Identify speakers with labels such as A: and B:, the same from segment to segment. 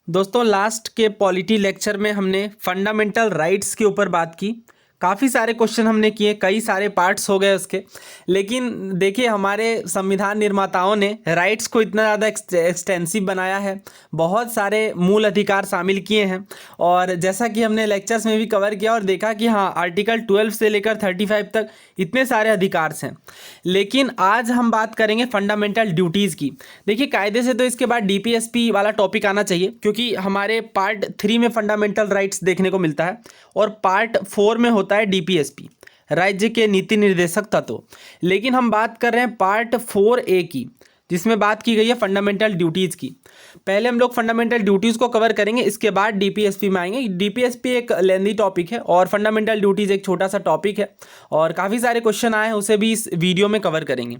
A: दोस्तों लास्ट के polity lecture में हमने फंडामेंटल राइट्स के ऊपर बात की। काफ़ी सारे क्वेश्चन हमने किए, कई सारे पार्ट्स हो गए उसके। लेकिन देखिए हमारे संविधान निर्माताओं ने राइट्स को इतना ज़्यादा एक्सटेंसिव बनाया है, बहुत सारे मूल अधिकार शामिल किए हैं। और जैसा कि हमने लेक्चर्स में भी कवर किया और देखा कि हाँ, आर्टिकल 12 से लेकर 35 तक इतने सारे अधिकार हैं। लेकिन आज हम बात करेंगे फंडामेंटल ड्यूटीज़ की। देखिए कायदे से तो इसके बाद डीपीएसपी वाला टॉपिक आना चाहिए, क्योंकि हमारे पार्ट 3 में फंडामेंटल राइट्स देखने को मिलता है और पार्ट 4 में होता है डीपीएसपी, राज्य के नीति निर्देशक तत्व। लेकिन हम बात कर रहे हैं पार्ट 4A की, जिसमें बात की गई है फंडामेंटल ड्यूटीज़ की। पहले हम लोग फंडामेंटल ड्यूटीज़ को कवर करेंगे, इसके बाद डीपीएसपी में आएंगे। डीपीएसपी एक लेंदी टॉपिक है और फंडामेंटल ड्यूटीज़ एक छोटा सा टॉपिक है और काफ़ी सारे क्वेश्चन आए हैं, उसे भी इस वीडियो में कवर करेंगे।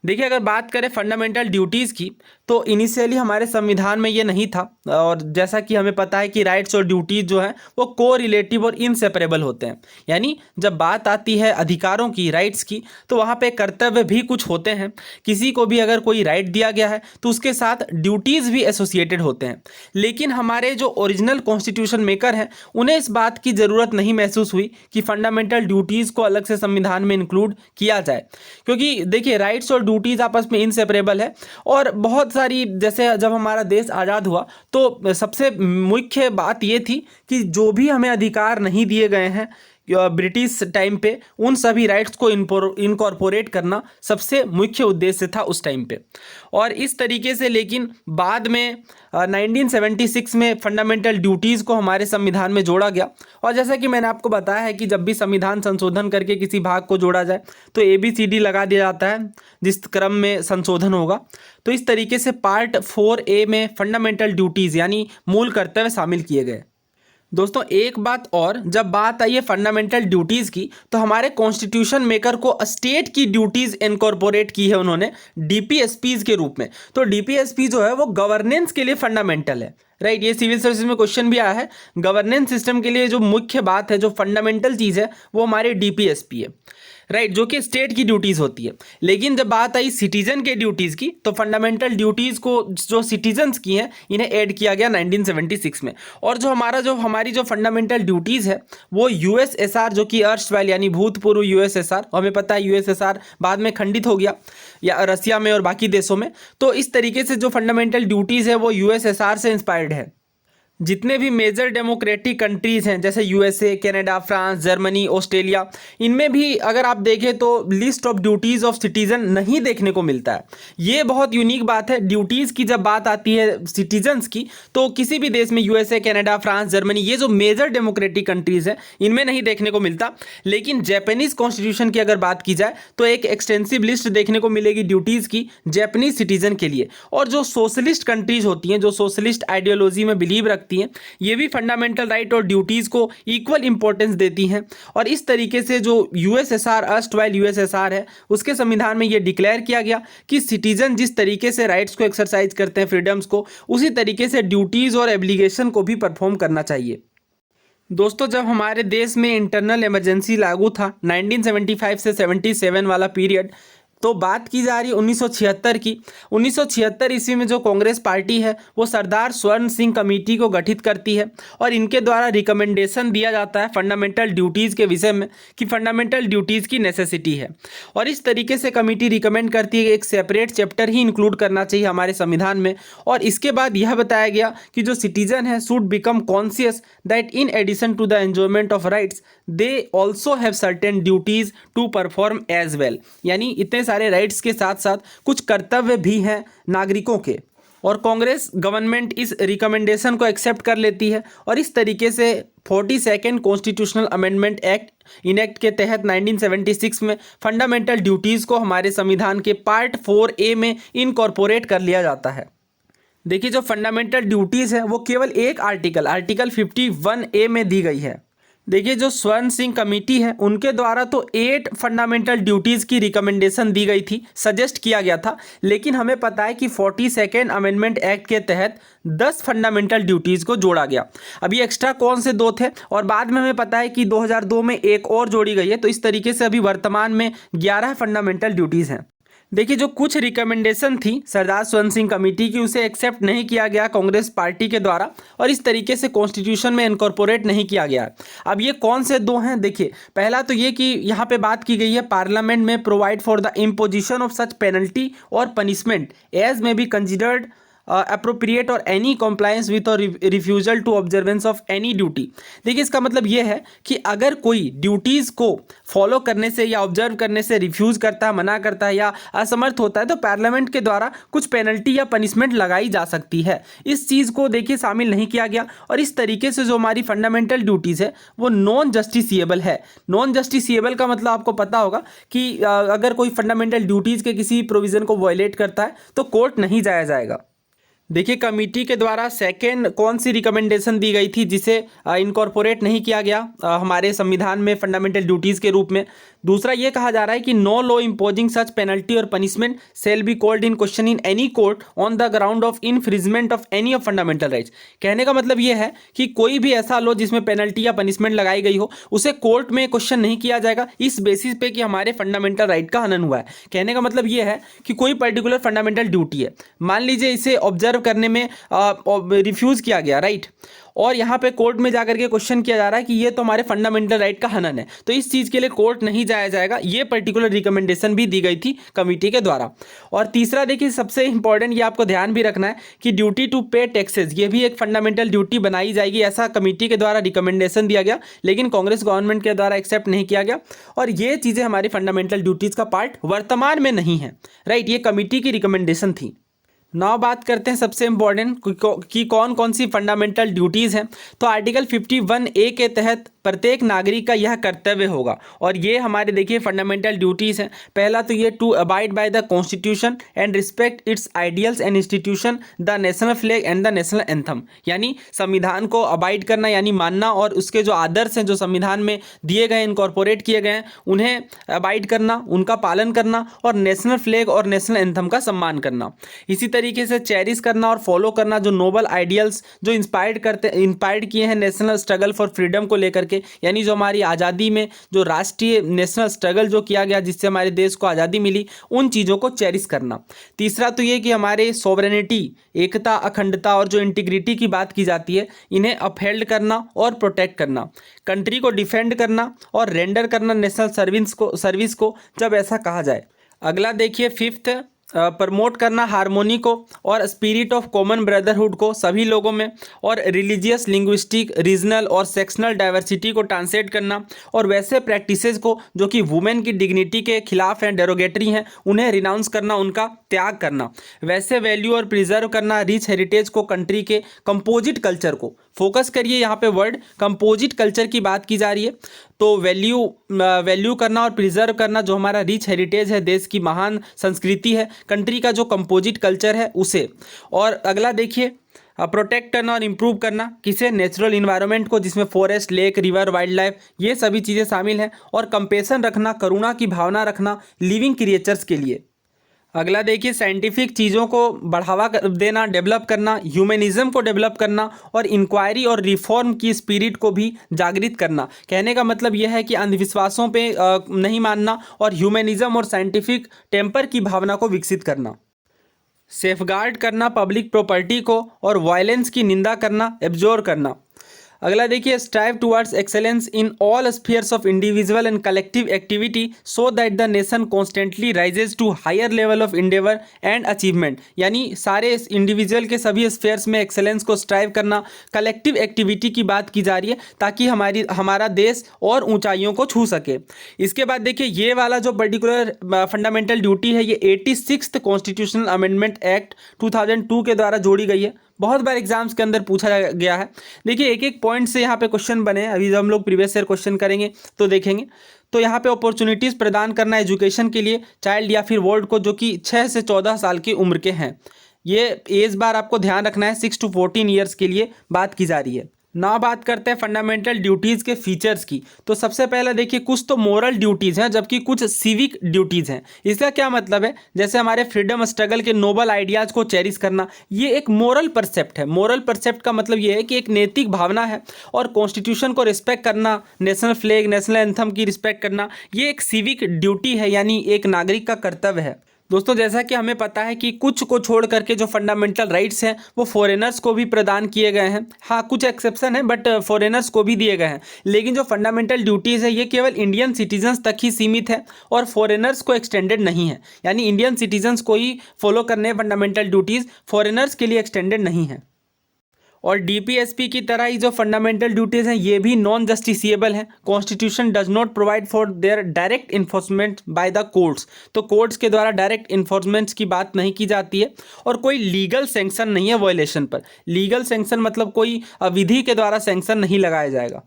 A: देखिए अगर बात करें फंडामेंटल ड्यूटीज़ की, तो इनिशियली हमारे संविधान में ये नहीं था। और जैसा कि हमें पता है कि राइट्स और ड्यूटीज़ जो हैं वो को रिलेटिव और इनसेपरेबल होते हैं। यानी जब बात आती है अधिकारों की, राइट्स की, तो वहाँ पे कर्तव्य भी कुछ होते हैं। किसी को भी अगर कोई राइट दिया गया है तो उसके साथ ड्यूटीज़ भी एसोसिएटेड होते हैं। लेकिन हमारे जो ओरिजिनल कॉन्स्टिट्यूशन मेकर हैं उन्हें इस बात की ज़रूरत नहीं महसूस हुई कि फंडामेंटल ड्यूटीज़ को अलग से संविधान में इंक्लूड किया जाए, क्योंकि देखिए राइट्स और ड्यूटीज़ आपस में इनसेपरेबल है। और बहुत सारी, जैसे जब हमारा देश आज़ाद हुआ तो सबसे मुख्य बात ये थी कि जो भी हमें अधिकार नहीं दिए गए हैं ब्रिटिश टाइम पे, उन सभी राइट्स को इनकॉर्पोरेट करना सबसे मुख्य उद्देश्य था उस टाइम पे। और इस तरीके से लेकिन बाद में 1976 में फंडामेंटल ड्यूटीज़ को हमारे संविधान में जोड़ा गया। और जैसा कि मैंने आपको बताया है कि जब भी संविधान संशोधन करके किसी भाग को जोड़ा जाए तो ABCD लगा दिया जाता है जिस क्रम में संशोधन होगा। तो इस तरीके से पार्ट 4A में फंडामेंटल ड्यूटीज़ यानी मूल कर्तव्य शामिल किए गए। दोस्तों एक बात और, जब बात आई है फंडामेंटल ड्यूटीज़ की, तो हमारे कॉन्स्टिट्यूशन मेकर को स्टेट की ड्यूटीज़ इनकॉर्पोरेट की है उन्होंने डीपीएसपीज के रूप में। तो डीपीएसपी जो है वो गवर्नेंस के लिए फंडामेंटल है, राइट। ये सिविल सर्विस में क्वेश्चन भी आया है। गवर्नेंस सिस्टम के लिए जो मुख्य बात है, जो फंडामेंटल चीज़ है, वो हमारी डीपीएसपी है, राइट, जो कि स्टेट की ड्यूटीज़ होती है। लेकिन जब बात आई सिटीजन के ड्यूटीज़ की, तो फंडामेंटल ड्यूटीज़ को जो सिटीजन्स की हैं इन्हें ऐड किया गया 1976 में। और जो हमारी जो फंडामेंटल ड्यूटीज़ है वो यूएसएसआर, जो कि अर्शवाइल यानी भूतपूर्व यूएसएसआर, हमें पता है यूएसएसआर बाद में खंडित हो गया या रसिया में और बाकी देशों में, तो इस तरीके से जो फंडामेंटल ड्यूटीज़ है वो यूएसएसआर से इंस्पायर्ड है। जितने भी मेजर डेमोक्रेटिक कंट्रीज़ हैं जैसे USA, Canada, France, Germany, Australia, इनमें भी अगर आप देखें तो list of duties of citizen नहीं देखने को मिलता है। ये बहुत यूनिक बात है। ड्यूटीज़ की जब बात आती है सिटीजन्स की, तो किसी भी देश में USA, कनाडा, फ्रांस, जर्मनी, ये जो मेजर डेमोक्रेटिक कंट्रीज़ हैं इनमें नहीं देखने को मिलता। लेकिन जापानीज़ कॉन्स्टिट्यूशन की अगर बात की जाए तो एक एक्सटेंसिव लिस्ट देखने को मिलेगी ड्यूटीज़ की जापानीज़ सिटीज़न के लिए। और जो सोशलिस्ट कंट्रीज़ होती हैं, जो सोशलिस्ट आइडियोलॉजी में बिलीव रखती हैं, ये भी फंडामेंटल राइट और ड्यूटीज को इक्वल इंपॉर्टेंस देती हैं। और इस तरीके से जो यूएसएसआर, अर्स्टवाइल यूएसएसआर है, उसके संविधान में ये डिक्लेयर किया गया कि सिटीजन जिस तरीके से राइट्स को एक्सरसाइज करते हैं, फ्रीडम्स को, उसी तरीके से ड्यूटीज और एब्लिगेशन को भी परफॉर्म करना चाहिए। दोस्तों जब हमारे देश में इंटरनल इमरजेंसी लागू था 1975 से 77 वाला पीरियड, तो बात की जा रही है 1976 की। 1976 ईस्वी में जो कांग्रेस पार्टी है वो सरदार स्वर्ण सिंह कमेटी को गठित करती है और इनके द्वारा रिकमेंडेशन दिया जाता है फंडामेंटल ड्यूटीज़ के विषय में कि फंडामेंटल ड्यूटीज़ की नेसेसिटी है। और इस तरीके से कमेटी रिकमेंड करती है कि एक सेपरेट चैप्टर ही इंक्लूड करना चाहिए हमारे संविधान में। और इसके बाद यह बताया गया कि जो सिटीजन है should become conscious that in addition to the enjoyment of rights they also have certain duties to perform as well. यानी इतने सारे राइट्स के साथ साथ कुछ कर्तव्य भी हैं नागरिकों के। और कांग्रेस गवर्नमेंट इस रिकमेंडेशन को एक्सेप्ट कर लेती है और इस तरीके से 42nd constitutional amendment act enact के तहत 1976 में फंडामेंटल ड्यूटीज़ को हमारे संविधान के पार्ट 4A में इनकॉर्पोरेट कर लिया जाता है। देखिए जो फंडामेंटल ड्यूटीज़ है वो केवल एक आर्टिकल 51A में दी गई है। देखिए जो स्वर्ण सिंह कमेटी है उनके द्वारा तो 8 फंडामेंटल ड्यूटीज़ की रिकमेंडेशन दी गई थी, सजेस्ट किया गया था। लेकिन हमें पता है कि 42nd अमेंडमेंट एक्ट के तहत 10 फंडामेंटल ड्यूटीज़ को जोड़ा गया। अभी एक्स्ट्रा कौन से 2 थे और बाद में हमें पता है कि 2002 में एक और जोड़ी गई है। तो इस तरीके से अभी वर्तमान में 11 फंडामेंटल ड्यूटीज़ हैं। देखिए जो कुछ रिकमेंडेशन थी सरदार स्वर्ण सिंह कमेटी की, उसे एक्सेप्ट नहीं किया गया कांग्रेस पार्टी के द्वारा और इस तरीके से कॉन्स्टिट्यूशन में इनकॉर्पोरेट नहीं किया गया है। अब ये कौन से दो हैं, देखिए पहला तो ये कि यहाँ पे बात की गई है पार्लियामेंट में provide for the imposition of such penalty और punishment as may be considered appropriate or any compliance with or refusal to observance of any duty. देखिए इसका मतलब ये है कि अगर कोई ड्यूटीज़ को फॉलो करने से या ऑब्जर्व करने से रिफ्यूज़ करता है, मना करता है या असमर्थ होता है तो पार्लियामेंट के द्वारा कुछ पेनल्टी या पनिशमेंट लगाई जा सकती है। इस चीज़ को देखिए शामिल नहीं किया गया और इस तरीके से जो हमारी फंडामेंटल ड्यूटीज़ है वो नॉन जस्टिसिएबल है। नॉन जस्टिसिएबल का मतलब आपको पता होगा कि अगर कोई फंडामेंटल ड्यूटीज़ के किसी प्रोविज़न को वायलेट करता है तो कोर्ट नहीं जाया जाएगा। देखिए कमेटी के द्वारा सेकेंड कौन सी रिकमेंडेशन दी गई थी जिसे इनकॉर्पोरेट नहीं किया गया हमारे संविधान में फंडामेंटल ड्यूटीज़ के रूप में। दूसरा ये कहा जा रहा है कि no law imposing such penalty और punishment shall be called in question in any court on the ground of infringement of any of fundamental rights. कहने का मतलब ये है कि कोई भी ऐसा लॉ जिसमें पेनल्टी या पनिशमेंट लगाई गई हो उसे कोर्ट में क्वेश्चन नहीं किया जाएगा इस बेसिस पे कि हमारे फंडामेंटल राइट का हनन हुआ है। कहने का मतलब ये है कि कोई पर्टिकुलर फंडामेंटल ड्यूटी है, मान लीजिए इसे ऑब्जर्व करने में रिफ्यूज़ किया गया, राइट, और यहाँ पे कोर्ट में जाकर के क्वेश्चन किया जा रहा है कि ये तो हमारे फंडामेंटल राइट का हनन है, तो इस चीज़ के लिए कोर्ट नहीं जाया जाएगा। ये पर्टिकुलर रिकमेंडेशन भी दी गई थी कमेटी के द्वारा। और तीसरा देखिए सबसे इंपॉर्टेंट, ये आपको ध्यान भी रखना है कि ड्यूटी टू पे टैक्सेस, ये भी एक फंडामेंटल ड्यूटी बनाई जाएगी, ऐसा कमेटी के द्वारा रिकमेंडेशन दिया गया, लेकिन कांग्रेस गवर्नमेंट के द्वारा एक्सेप्ट नहीं किया गया और ये चीज़ें हमारी फंडामेंटल ड्यूटीज़ का पार्ट वर्तमान में नहीं है, राइट। ये कमेटी की रिकमेंडेशन थी। नाउ बात करते हैं सबसे इंपॉर्टेंट कि कौन कौन सी फंडामेंटल ड्यूटीज़ हैं। तो आर्टिकल 51A के तहत प्रत्येक नागरिक का यह कर्तव्य होगा और ये हमारे देखिए फंडामेंटल ड्यूटीज़ हैं। पहला तो ये to abide by the constitution and respect its ideals and institution, the national flag and the national anthem, यानी संविधान को अबाइड करना यानी मानना और उसके जो आदर्श हैं जो संविधान में दिए गए इनकॉर्पोरेट किए गए हैं उन्हें अबाइड करना, उनका पालन करना और नेशनल फ्लैग और नेशनल एंथम का सम्मान करना। इसी तरीके से चेरिश करना और फॉलो करना जो नोबल आइडियल्स जो इंस्पायर्ड किए हैं नेशनल स्ट्रगल फॉर फ्रीडम को लेकर के, यानी जो हमारी आज़ादी में जो राष्ट्रीय नेशनल स्ट्रगल जो किया गया जिससे हमारे देश को आज़ादी मिली, उन चीज़ों को चेरिश करना। तीसरा तो ये कि हमारे सॉवरेनिटी, एकता, अखंडता और जो इंटीग्रिटी की बात की जाती है इन्हें अपहेल्ड करना और प्रोटेक्ट करना, कंट्री को डिफेंड करना और रेंडर करना नेशनल सर्विस को जब ऐसा कहा जाए। अगला देखिए फिफ्थ, प्रमोट करना हार्मोनी को और स्पिरिट ऑफ कॉमन ब्रदरहुड को सभी लोगों में, और रिलीजियस, लिंग्विस्टिक, रीजनल और सेक्शनल डाइवर्सिटी को ट्रांसलेट करना और वैसे प्रैक्टिसेस को जो कि वुमेन की डिग्निटी के खिलाफ हैं, डेरोगेटरी हैं, उन्हें रिनाउंस करना, उनका त्याग करना। वैसे वैल्यू और प्रिजर्व करना रिच हेरिटेज को, कंट्री के कंपोजिट कल्चर को, फोकस करिए यहाँ पे वर्ड कंपोजिट कल्चर की बात की जा रही है, तो वैल्यू करना और प्रिजर्व करना जो हमारा रिच हेरिटेज है, देश की महान संस्कृति है, कंट्री का जो कंपोजिट कल्चर है उसे। और अगला देखिए प्रोटेक्ट करना और इम्प्रूव करना किसे, नेचुरल इन्वायरमेंट को जिसमें forest, lake, river, wild life, ये सभी चीज़ें शामिल हैं। और कंपेशन रखना, करुणा की भावना रखना लिविंग क्रिएचर्स के लिए। अगला देखिए साइंटिफिक चीज़ों को बढ़ावा देना, डेवलप करना, ह्यूमनिज्म को डेवलप करना और इंक्वायरी और रिफॉर्म की स्पिरिट को भी जागृत करना। कहने का मतलब यह है कि अंधविश्वासों पे नहीं मानना और ह्यूमनिज्म और साइंटिफिक टेम्पर की भावना को विकसित करना। सेफगार्ड करना पब्लिक प्रॉपर्टी को और वायलेंस की निंदा करना, एब्जॉर्ब करना। अगला देखिए strive towards excellence in all spheres of individual and collective activity so that the nation constantly rises to higher level of endeavour and achievement, यानी सारे इंडिविजुअल के सभी स्फीयर्स में एक्सेलेंस को स्ट्राइव करना, कलेक्टिव एक्टिविटी की बात की जा रही है ताकि हमारा देश और ऊंचाइयों को छू सके। इसके बाद देखिए ये वाला जो पर्टिकुलर फंडामेंटल ड्यूटी है ये 86th कॉन्स्टिट्यूशनल अमेंडमेंट एक्ट 2002 के द्वारा जोड़ी गई है। बहुत बार एग्जाम्स के अंदर पूछा गया है। देखिए एक एक पॉइंट से यहाँ पे क्वेश्चन बने हैं, अभी जब हम लोग प्रीवियस ईयर क्वेश्चन करेंगे तो देखेंगे। तो यहाँ पे अपॉर्चुनिटीज़ प्रदान करना एजुकेशन के लिए चाइल्ड या फिर वर्ल्ड को जो कि 6 से 14 साल की उम्र के हैं। ये एज बार आपको ध्यान रखना है, 6 to 14 ईयर्स के लिए बात की जा रही है। ना बात करते हैं फंडामेंटल ड्यूटीज़ के फीचर्स की। तो सबसे पहले देखिए कुछ तो मोरल ड्यूटीज़ हैं जबकि कुछ सिविक ड्यूटीज़ हैं। इसका क्या मतलब है, जैसे हमारे फ्रीडम स्ट्रगल के नोबल आइडियाज़ को चेरिश करना, ये एक मोरल परसेप्ट है। मोरल परसेप्ट का मतलब ये है कि एक नैतिक भावना है। और कॉन्स्टिट्यूशन को रिस्पेक्ट करना, नेशनल फ्लैग, नेशनल एंथम की रिस्पेक्ट करना, ये एक सिविक ड्यूटी है, यानी एक नागरिक का कर्तव्य है। दोस्तों जैसा कि हमें पता है कि कुछ को छोड़ करके जो फंडामेंटल राइट्स हैं वो फॉरेनर्स को भी प्रदान किए गए हैं। हाँ, कुछ एक्सेप्शन है बट फॉरेनर्स को भी दिए गए हैं। लेकिन जो फंडामेंटल ड्यूटीज़ है ये केवल इंडियन सिटीजन्स तक ही सीमित है और फॉरेनर्स को एक्सटेंडेड नहीं है। यानी इंडियन सिटीजन्स को ही फॉलो करने फंडामेंटल ड्यूटीज़, फॉरेनर्स के लिए एक्सटेंडेड नहीं है। और डीपीएसपी की तरह ही जो फंडामेंटल ड्यूटीज़ हैं ये भी नॉन जस्टिसिएबल हैं। Constitution does not provide for their direct enforcement by the courts. तो कोर्ट्स के द्वारा डायरेक्ट इन्फोर्समेंट की बात नहीं की जाती है और कोई लीगल सैंक्शन नहीं है वायलेशन पर। लीगल सैंक्शन मतलब कोई विधि के द्वारा सैंक्शन नहीं लगाया जाएगा।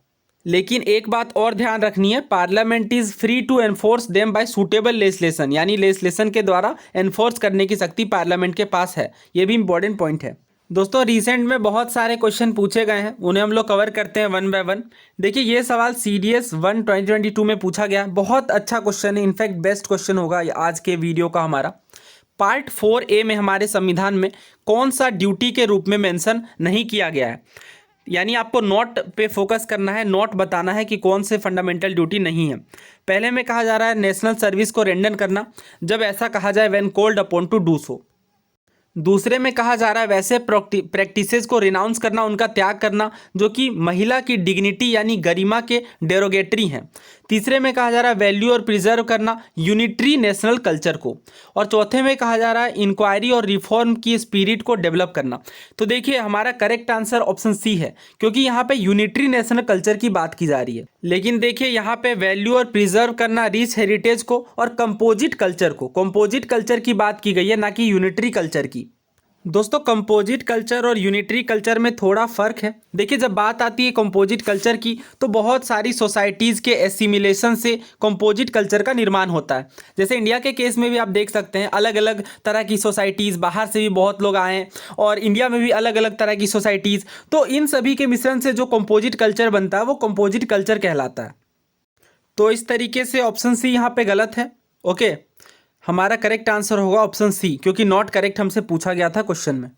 A: लेकिन एक बात और ध्यान रखनी है, parliament is free to enforce them by suitable legislation. यानी लेजिस्लेशन के द्वारा एनफोर्स करने की शक्ति पार्लियामेंट के पास है। ये भी इंपॉर्टेंट पॉइंट है। दोस्तों रिसेंट में बहुत सारे क्वेश्चन पूछे गए हैं, उन्हें हम लोग कवर करते हैं वन बाय वन। देखिए ये सवाल CDS 1 2022 में पूछा गया। बहुत अच्छा क्वेश्चन है, इनफैक्ट बेस्ट क्वेश्चन होगा आज के वीडियो का हमारा। पार्ट 4A में हमारे संविधान में कौन सा ड्यूटी के रूप में मेंशन नहीं किया गया है। यानी आपको नोट पे फोकस करना है, नोट बताना है कि कौन से फंडामेंटल ड्यूटी नहीं है। पहले में कहा जा रहा है नेशनल सर्विस को रेंडर करना, जब ऐसा कहा जाए when called upon two do so. दूसरे में कहा जा रहा है वैसे प्रैक्टिसेस को रिनाउंस करना, उनका त्याग करना जो कि महिला की डिग्निटी यानी गरिमा के डेरोगेटरी हैं। तीसरे में कहा जा रहा है वैल्यू और प्रिजर्व करना यूनिटरी नेशनल कल्चर को। और चौथे में कहा जा रहा है इंक्वायरी और रिफॉर्म की स्पिरिट को डेवलप करना। तो देखिए हमारा करेक्ट आंसर ऑप्शन सी है, क्योंकि यहाँ पे यूनिटरी नेशनल कल्चर की बात की जा रही है। लेकिन देखिए यहाँ पे वैल्यू और प्रिजर्व करना रिच हेरिटेज को और कंपोजिट कल्चर को, कंपोजिट कल्चर की बात की गई है, ना कि यूनिटरी कल्चर की। दोस्तों कंपोजिट कल्चर और यूनिटरी कल्चर में थोड़ा फ़र्क है। देखिए जब बात आती है कंपोजिट कल्चर की तो बहुत सारी सोसाइटीज़ के एसिमिलेशन से कंपोजिट कल्चर का निर्माण होता है। जैसे इंडिया के केस में भी आप देख सकते हैं अलग अलग तरह की सोसाइटीज़, बाहर से भी बहुत लोग आए हैं और इंडिया में भी अलग अलग तरह की सोसाइटीज़, तो इन सभी के मिश्रण से जो कंपोजिट कल्चर बनता है वो कंपोजिट कल्चर कहलाता है। तो इस तरीके से ऑप्शन सी यहाँ पे गलत है। ओके, हमारा करेक्ट आंसर होगा ऑप्शन सी, क्योंकि नॉट करेक्ट हमसे पूछा गया था क्वेश्चन में।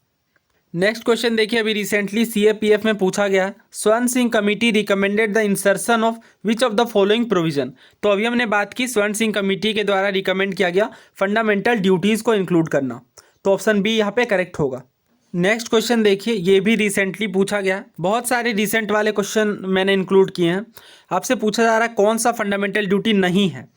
A: नेक्स्ट क्वेश्चन देखिए, अभी रिसेंटली CAPF में पूछा गया है स्वर्ण Singh committee recommended the insertion of which of the following provision. तो अभी हमने बात की स्वर्ण सिंह कमेटी के द्वारा रिकमेंड किया गया फंडामेंटल ड्यूटीज़ को इंक्लूड करना, तो ऑप्शन बी यहाँ पे करेक्ट होगा। नेक्स्ट क्वेश्चन देखिए, ये भी रिसेंटली पूछा गया है। बहुत सारे रिसेंट वाले क्वेश्चन मैंने इंक्लूड किए हैं। आपसे पूछा जा रहा है कौन सा फंडामेंटल ड्यूटी नहीं है।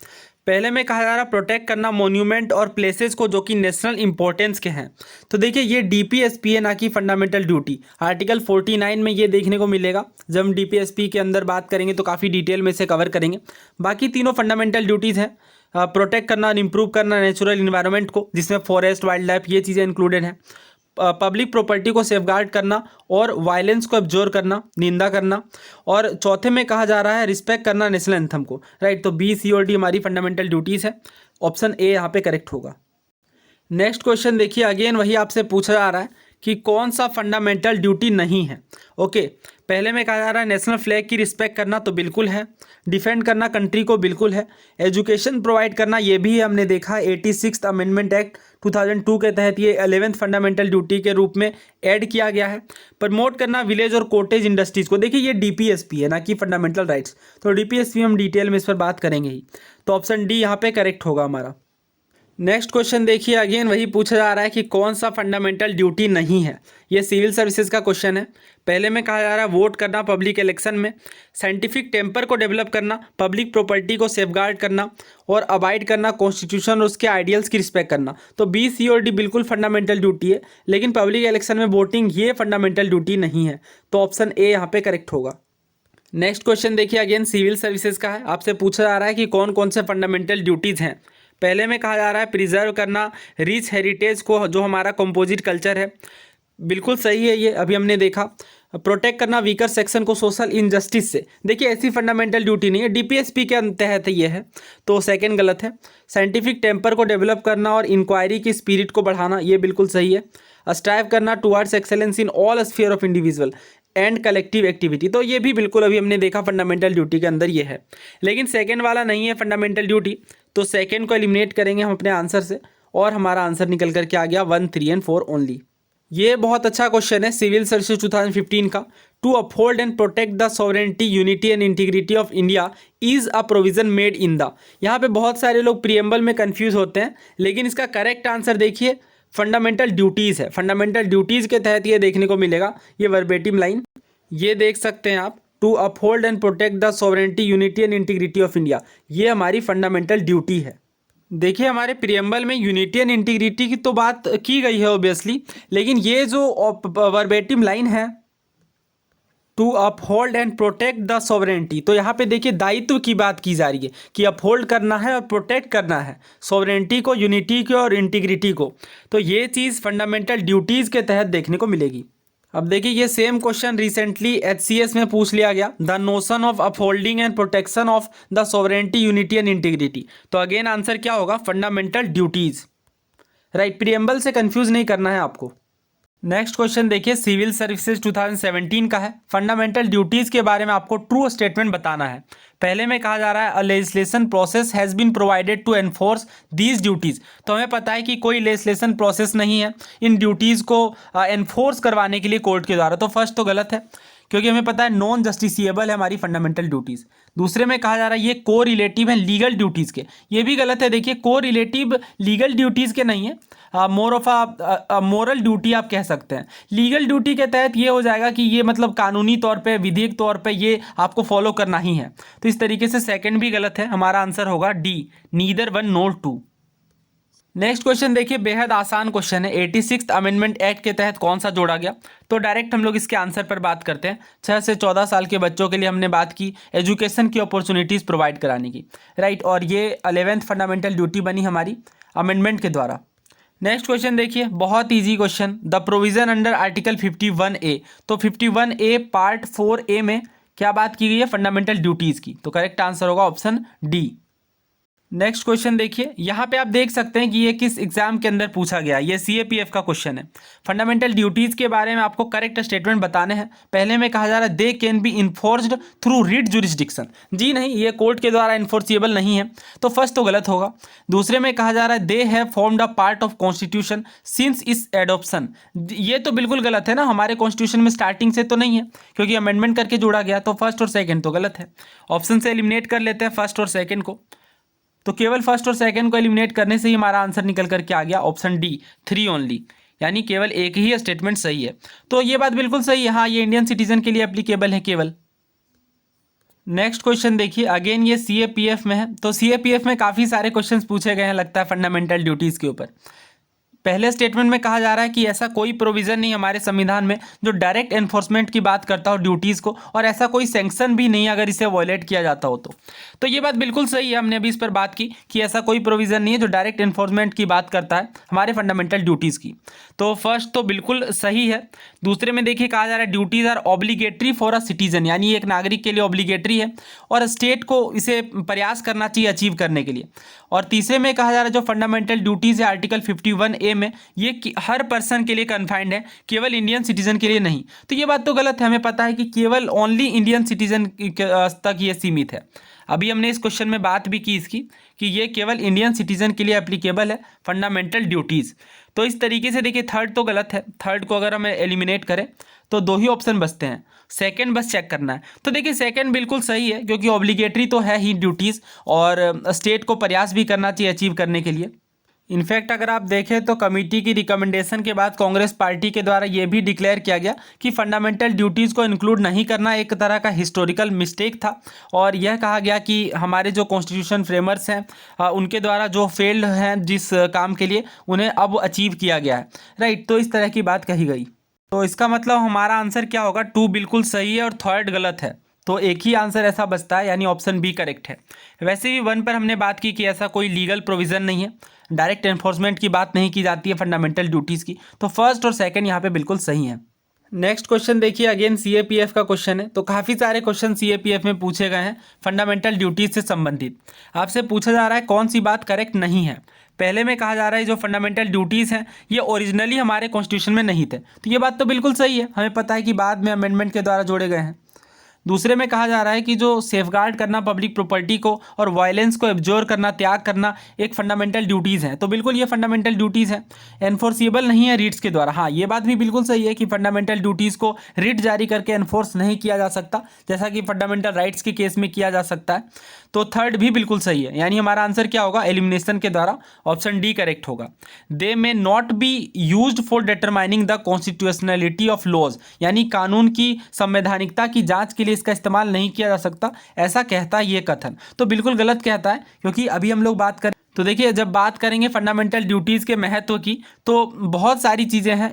A: पहले में कहा जा रहा है प्रोटेक्ट करना मॉन्यूमेंट और प्लेसेस को जो कि नेशनल इंपॉर्टेंस के हैं। तो देखिए ये DPSP है, ना कि फंडामेंटल ड्यूटी। आर्टिकल 49 में ये देखने को मिलेगा। जब हम DPSP के अंदर बात करेंगे तो काफ़ी डिटेल में इसे कवर करेंगे। बाकी तीनों फंडामेंटल ड्यूटीज़ हैं, प्रोटेक्ट करना और इम्प्रूव करना नेचुरल इन्वायरमेंट को, जिसमें फॉरेस्ट, वाइल्ड लाइफ, ये चीज़ें इंक्लूडेड हैं। पब्लिक प्रॉपर्टी को सेफगार्ड करना और वायलेंस को ऑब्जर्व करना, निंदा करना। और चौथे में कहा जा रहा है रिस्पेक्ट करना नेशनल एंथम को, राइट। तो B, C और D हमारी फंडामेंटल ड्यूटीज़ है। ऑप्शन A यहाँ पे करेक्ट होगा। नेक्स्ट क्वेश्चन देखिए, अगेन वही आपसे पूछा जा रहा है कि कौन सा फंडामेंटल ड्यूटी नहीं है। ओके, पहले में कहा जा रहा है नेशनल फ्लैग की रिस्पेक्ट करना, तो बिल्कुल है। डिफेंड करना कंट्री को, बिल्कुल है। एजुकेशन प्रोवाइड करना, ये भी हमने देखा 86th अमेंडमेंट एक्ट 2002 के तहत ये 11th फंडामेंटल ड्यूटी के रूप में ऐड किया गया है। प्रमोट करना विलेज और कॉटेज इंडस्ट्रीज़ को, देखिए ये DPSP है, ना कि फंडामेंटल राइट्स। तो DPSP हम डिटेल में इस पर बात करेंगे ही। तो ऑप्शन D यहाँ पे करेक्ट होगा हमारा। नेक्स्ट क्वेश्चन देखिए, अगेन वही पूछा जा रहा है कि कौन सा फंडामेंटल ड्यूटी नहीं है। ये सिविल सर्विसेज का क्वेश्चन है। पहले में कहा जा रहा है वोट करना पब्लिक इलेक्शन में, साइंटिफिक टेम्पर को डेवलप करना, पब्लिक प्रॉपर्टी को सेफगार्ड करना और अबाइड करना कॉन्स्टिट्यूशन और उसके आइडियल्स की रिस्पेक्ट करना। तो B, C और D बिल्कुल फंडामेंटल ड्यूटी है, लेकिन पब्लिक इलेक्शन में वोटिंग ये फंडामेंटल ड्यूटी नहीं है। तो ऑप्शन A यहाँ पे करेक्ट होगा। नेक्स्ट क्वेश्चन देखिए, अगेन सिविल सर्विसेज का है। आपसे पूछा जा रहा है कि कौन कौन से फंडामेंटल ड्यूटीज़ हैं। पहले में कहा जा रहा है प्रिजर्व करना रिच हेरिटेज को, जो हमारा कंपोजिट कल्चर है, बिल्कुल सही है, ये अभी हमने देखा। प्रोटेक्ट करना वीकर सेक्शन को सोशल इनजस्टिस से, देखिए ऐसी फंडामेंटल ड्यूटी नहीं है, DPSP के तहत ये है, तो सेकंड गलत है। साइंटिफिक टेम्पर को डेवलप करना और इंक्वायरी की स्पिरिट को बढ़ाना, ये बिल्कुल सही है। स्ट्राइव करना towards excellence in all sphere of individual and collective activity, तो ये भी बिल्कुल अभी हमने देखा फंडामेंटल ड्यूटी के अंदर ये है। लेकिन सेकेंड वाला नहीं है फंडामेंटल ड्यूटी, तो सेकेंड को एलिमिनेट करेंगे हम अपने आंसर से और हमारा आंसर निकल करके आ गया 1, 3 और 4 ओनली। ये बहुत अच्छा क्वेश्चन है सिविल सर्विसेज 2015 का। To uphold and protect the sovereignty unity and integrity of India is a provision made in the. यहाँ पे बहुत सारे लोग प्रियम्बल में कंफ्यूज होते हैं, लेकिन इसका करेक्ट आंसर देखिए फंडामेंटल ड्यूटीज़ है। फंडामेंटल ड्यूटीज़ के तहत ये देखने को मिलेगा, ये वर्बेटिम लाइन ये देख सकते हैं आप, to uphold and protect the sovereignty unity and integrity of India, ये हमारी फंडामेंटल ड्यूटी है। देखिए हमारे प्रियम्बल में यूनिटी एंड इंटीग्रिटी की तो बात की गई है ऑब्वियसली, लेकिन ये जो वर्बेटिम लाइन है to uphold and protect the sovereignty, तो यहाँ पे देखिए दायित्व की बात की जा रही है कि अपहोल्ड करना है और प्रोटेक्ट करना है सॉवरेनिटी को, यूनिटी को और इंटीग्रिटी को। तो ये चीज़ फंडामेंटल ड्यूटीज़ के तहत देखने को मिलेगी। अब देखिए ये सेम क्वेश्चन रिसेंटली एचसीएस में पूछ लिया गया, the notion of upholding and protection of the sovereignty unity and integrity. तो अगेन आंसर क्या होगा, फंडामेंटल ड्यूटीज़। राइट, प्रियम्बल से कंफ्यूज नहीं करना है आपको। नेक्स्ट क्वेश्चन देखिए सिविल सर्विसेज 2017 का है। फंडामेंटल ड्यूटीज़ के बारे में आपको ट्रू स्टेटमेंट बताना है। पहले में कहा जा रहा है a legislation process has been provided to enforce these duties. तो हमें पता है कि कोई लेजिस्लेशन प्रोसेस नहीं है इन ड्यूटीज़ को एनफोर्स करवाने के लिए कोर्ट के द्वारा। तो फर्स्ट तो गलत है, क्योंकि हमें पता है नॉन जस्टिसिएबल है हमारी फंडामेंटल ड्यूटीज़। दूसरे में कहा जा रहा है ये को रिलेटिव है लीगल ड्यूटीज़ के, ये भी गलत है। देखिए को रिलेटिव लीगल ड्यूटीज़ के नहीं है, more of a moral duty आप कह सकते हैं। लीगल ड्यूटी के तहत ये हो जाएगा कि ये मतलब कानूनी तौर पे, विधिक तौर पे ये आपको फॉलो करना ही है। तो इस तरीके से सेकंड भी गलत है, हमारा आंसर होगा D, neither one nor two. Next question देखिए बेहद आसान क्वेश्चन है। 86th अमेंडमेंट एक्ट के तहत कौन सा जोड़ा गया? तो डायरेक्ट हम लोग इसके आंसर पर बात करते हैं। 6 से 14 साल के बच्चों के लिए हमने बात की एजुकेशन की अपॉर्चुनिटीज़ प्रोवाइड कराने की, राइट। और ये 11th फंडामेंटल ड्यूटी बनी हमारी अमेंडमेंट के द्वारा। नेक्स्ट क्वेश्चन देखिए बहुत easy question, the provision under article 51A। तो 51A पार्ट 4A में क्या बात की गई है? फंडामेंटल ड्यूटीज़ की। तो करेक्ट आंसर होगा ऑप्शन डी। नेक्स्ट क्वेश्चन देखिए, यहाँ पे आप देख सकते हैं कि ये किस एग्जाम के अंदर पूछा गया है। ये सीएपीएफ का क्वेश्चन है। फंडामेंटल ड्यूटीज़ के बारे में आपको करेक्ट स्टेटमेंट बताने हैं। पहले में कहा जा रहा है they can be enforced through writ jurisdiction. जी नहीं, ये कोर्ट के द्वारा इन्फोर्सिएबल नहीं है, तो फर्स्ट तो गलत होगा। दूसरे में कहा जा रहा है they have formed a part of constitution since इस एडॉप्शन। ये तो बिल्कुल गलत है ना, हमारे कॉन्स्टिट्यूशन में स्टार्टिंग से तो नहीं है, क्योंकि अमेंडमेंट करके जोड़ा गया। तो फर्स्ट और सेकेंड तो गलत है। ऑप्शन से एलिमिनेट कर लेते हैं फर्स्ट और सेकेंड को। तो केवल फर्स्ट और सेकंड को एलिमिनेट करने से ही हमारा आंसर निकल करके आ गया ऑप्शन डी, 3 ओनली, यानी केवल एक ही स्टेटमेंट सही है। तो ये बात बिल्कुल सही है, हाँ ये इंडियन सिटीजन के लिए एप्लीकेबल है केवल। नेक्स्ट क्वेश्चन देखिए, अगेन ये सीएपीएफ में है। तो सीएपीएफ में काफ़ी सारे क्वेश्चंस पूछे गए हैं लगता है फंडामेंटल ड्यूटीज़ के ऊपर। पहले स्टेटमेंट में कहा जा रहा है कि ऐसा कोई प्रोविज़न नहीं हमारे संविधान में जो डायरेक्ट एनफोर्समेंट की बात करता हो ड्यूटीज़ को, और ऐसा कोई सैंक्शन भी नहीं अगर इसे वॉयलेट किया जाता हो तो ये बात बिल्कुल सही है। हमने अभी इस पर बात की कि ऐसा कोई प्रोविज़न नहीं है जो डायरेक्ट एनफोर्समेंट की बात करता है हमारे फंडामेंटल ड्यूटीज़ की। तो फर्स्ट तो बिल्कुल सही है। दूसरे में देखिए कहा जा रहा है duties are obligatory for a citizen, यानी एक नागरिक के लिए ऑब्लिगेटरी है और स्टेट को इसे प्रयास करना चाहिए अचीव करने के लिए। और तीसरे में कहा जा रहा है जो फंडामेंटल ड्यूटीज़ है आर्टिकल 51A में, ये हर पर्सन के लिए कन्फाइंड है, केवल इंडियन सिटीजन के लिए नहीं। तो ये बात तो गलत है, हमें पता है कि केवल ओनली इंडियन सिटीजन तक ये सीमित है। अभी हमने इस क्वेश्चन में बात भी की इसकी कि ये केवल इंडियन सिटीजन के लिए एप्लीकेबल है फंडामेंटल ड्यूटीज़। तो इस तरीके से देखिए थर्ड तो गलत है, थर्ड को अगर हम एलिमिनेट करें तो 2 ही ऑप्शन बचते हैं। सेकंड बस चेक करना है। तो देखिए सेकंड बिल्कुल सही है, क्योंकि ऑब्लिगेटरी तो है ही ड्यूटीज़ और स्टेट को प्रयास भी करना चाहिए अचीव करने के लिए। इनफैक्ट अगर आप देखें तो कमेटी की रिकमेंडेशन के बाद कांग्रेस पार्टी के द्वारा ये भी डिक्लेयर किया गया कि फंडामेंटल ड्यूटीज़ को इंक्लूड नहीं करना एक तरह का हिस्टोरिकल मिस्टेक था, और यह कहा गया कि हमारे जो कॉन्स्टिट्यूशन फ्रेमर्स हैं उनके द्वारा जो फेल्ड हैं जिस काम के लिए, उन्हें अब अचीव किया गया है, राइट। तो इस तरह की बात कही गई। तो इसका मतलब हमारा आंसर क्या होगा? 2 बिल्कुल सही है और थर्ड गलत है। तो एक ही आंसर ऐसा बचता है, यानी ऑप्शन बी करेक्ट है। वैसे भी 1 पर हमने बात की कि ऐसा कोई लीगल प्रोविज़न नहीं है, डायरेक्ट एनफोर्समेंट की बात नहीं की जाती है फंडामेंटल ड्यूटीज़ की। तो फर्स्ट और सेकंड यहाँ पे बिल्कुल सही है। नेक्स्ट क्वेश्चन देखिए, अगेन सीएपीएफ का क्वेश्चन है। तो काफ़ी सारे क्वेश्चन सीएपीएफ में पूछे गए हैं फंडामेंटल ड्यूटीज़ से संबंधित। आपसे पूछा जा रहा है कौन सी बात करेक्ट नहीं है। पहले में कहा जा रहा है जो फंडामेंटल ड्यूटीज़ हैं ये ओरिजिनली हमारे कॉन्स्टिट्यूशन में नहीं थे। तो ये बात तो बिल्कुल सही है, हमें पता है कि बाद में अमेंडमेंट के द्वारा जोड़े गए हैं। दूसरे में कहा जा रहा है कि जो सेफगार्ड करना पब्लिक प्रॉपर्टी को और वायलेंस को एब्जॉर्ब करना, त्याग करना एक फंडामेंटल ड्यूटीज़ हैं। तो बिल्कुल ये फंडामेंटल ड्यूटीज़ हैं, एनफोर्सिबल नहीं है रीट्स के द्वारा। हाँ, ये बात भी बिल्कुल सही है कि फंडामेंटल ड्यूटीज़ को रिट जारी करके एनफोर्स नहीं किया जा सकता, जैसा कि फंडामेंटल राइट्स के केस में किया जा सकता है। तो थर्ड भी बिल्कुल सही है, यानी हमारा आंसर क्या होगा, एलिमिनेशन के द्वारा ऑप्शन डी करेक्ट होगा। They may not be used for determining the constitutionality of laws, यानी कानून की संवैधानिकता की जांच के लिए इसका इस्तेमाल नहीं किया जा सकता, ऐसा कहता है ये कथन। तो बिल्कुल गलत कहता है, क्योंकि अभी हम लोग बात करें तो देखिए जब बात करेंगे फंडामेंटल ड्यूटीज़ के महत्व की तो बहुत सारी चीज़ें हैं,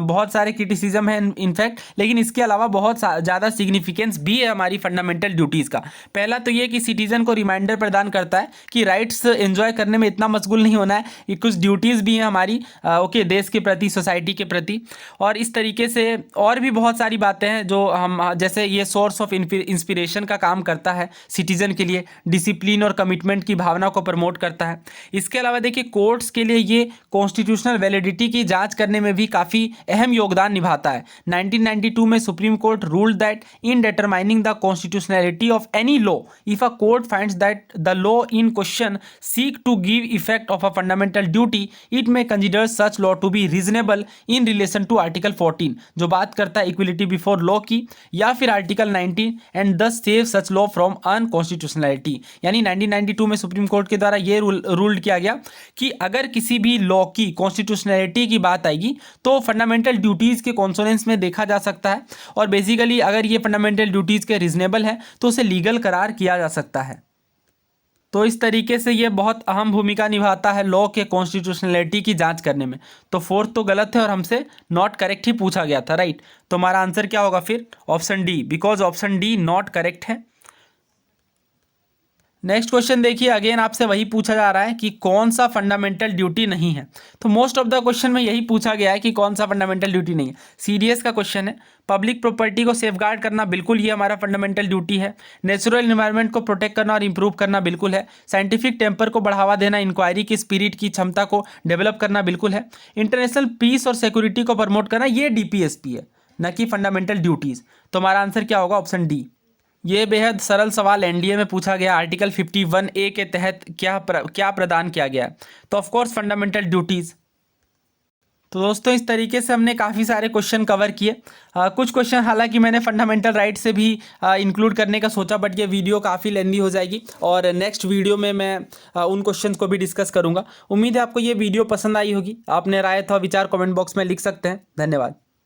A: बहुत सारे क्रिटिसिज्म हैं इनफैक्ट, लेकिन इसके अलावा बहुत ज़्यादा सिग्निफिकेंस भी है हमारी फंडामेंटल ड्यूटीज़ का। पहला तो ये कि सिटीज़न को रिमाइंडर प्रदान करता है कि राइट्स एंजॉय करने में इतना मशगूल नहीं होना है, कि कुछ ड्यूटीज़ भी हैं हमारी ओके देश के प्रति, सोसाइटी के प्रति। और इस तरीके से और भी बहुत सारी बातें हैं जो हम, जैसे ये सोर्स ऑफ इंस्पिरेशन का काम करता है सिटीज़न के लिए, डिसिप्लिन और कमिटमेंट की भावना को प्रमोट करता है। इसके अलावा देखिए कोर्ट्स के लिए ये कॉन्स्टिट्यूशनल वैलिडिटी की जांच करने में भी काफ़ी अहम योगदान निभाता है। 1992 में supreme court ruled that in determining the constitutionality of any law, if a court finds that the law in question seek to give effect of a fundamental duty, it may consider such law to be reasonable in relation to article 14, जो बात करता है equality before law की, या फिर article 19 and दस save such law from अनकॉन्स्टिट्यूशनलिटी। यानी 1992 में सुप्रीम कोर्ट के द्वारा ये रूल्ड किया गया कि अगर किसी भी लॉ की कॉन्स्टिट्यूशनलिटी की बात आएगी तो फंडामेंटल ड्यूटीज़ के कॉन्सोनेंस में देखा जा सकता है, और बेसिकली अगर ये फंडामेंटल ड्यूटीज़ के रीजनेबल है तो उसे लीगल करार किया जा सकता है। तो इस तरीके से ये बहुत अहम भूमिका निभाता है लॉ के कॉन्स्टिट्यूशनलिटी की जांच करने में। तो फोर्थ तो गलत है और हमसे नॉट करेक्ट ही पूछा गया था, राइट। तो हमारा आंसर क्या होगा फिर, option D, because option D not correct है। नेक्स्ट क्वेश्चन देखिए, अगेन आपसे वही पूछा जा रहा है कि कौन सा फंडामेंटल ड्यूटी नहीं है। तो मोस्ट ऑफ द क्वेश्चन में यही पूछा गया है कि कौन सा फंडामेंटल ड्यूटी नहीं है। सीडीएस का क्वेश्चन है, पब्लिक प्रॉपर्टी को सेफगार्ड करना बिल्कुल ये हमारा फंडामेंटल ड्यूटी है। नेचुरल एनवायरनमेंट को प्रोटेक्ट करना और इंप्रूव करना बिल्कुल है। साइंटिफिक टेम्पर को बढ़ावा देना, इंक्वायरी की स्पिरिट की क्षमता को डेवलप करना बिल्कुल है। इंटरनेशनल पीस और सिक्योरिटी को प्रमोट करना ये डीपीएसपी है, न कि फंडामेंटल ड्यूटीज़। तो हमारा आंसर क्या होगा, ऑप्शन डी। ये बेहद सरल सवाल एनडीए में पूछा गया, आर्टिकल 51A के तहत क्या प्रदान किया गया है। तो ऑफकोर्स फंडामेंटल ड्यूटीज़। तो दोस्तों इस तरीके से हमने काफ़ी सारे क्वेश्चन कवर किए। कुछ क्वेश्चन हालांकि मैंने फंडामेंटल राइट से भी इंक्लूड करने का सोचा, बट ये वीडियो काफ़ी लेंदी हो जाएगी और नेक्स्ट वीडियो में मैं उन क्वेश्चंस को भी डिस्कस करूँगा। उम्मीद है आपको ये वीडियो पसंद आई होगी। आपने राय अथवा विचार कमेंट बॉक्स में लिख सकते हैं। धन्यवाद।